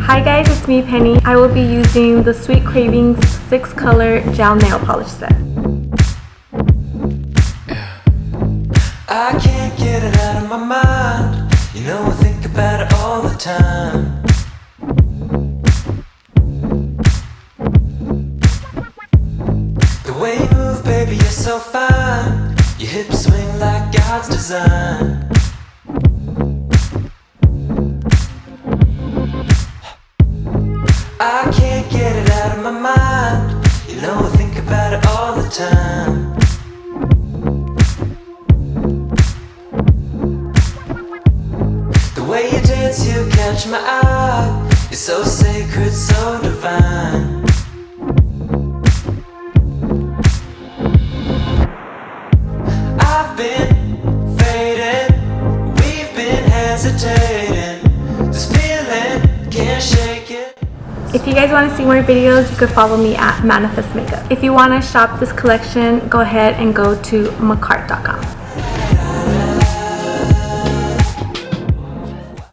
Hi guys, it's me Penny. I will be using the Sweet Cravings 6 color gel nail polish set. I can't get it out of my mind. You know I think about it all the time. The way you move, baby, you're so fine. Your hips swing like God's design. I can't get it out of my mind. You know I think about it all the time. The way you dance, you catch my eye. You're so sacred, so divine. I've been fading, we've been hesitating. This feeling, can't shake it. If you guys want to see more videos, you could follow me at Manifest Makeup. If you want to shop this collection, go ahead and go to Makartt.com.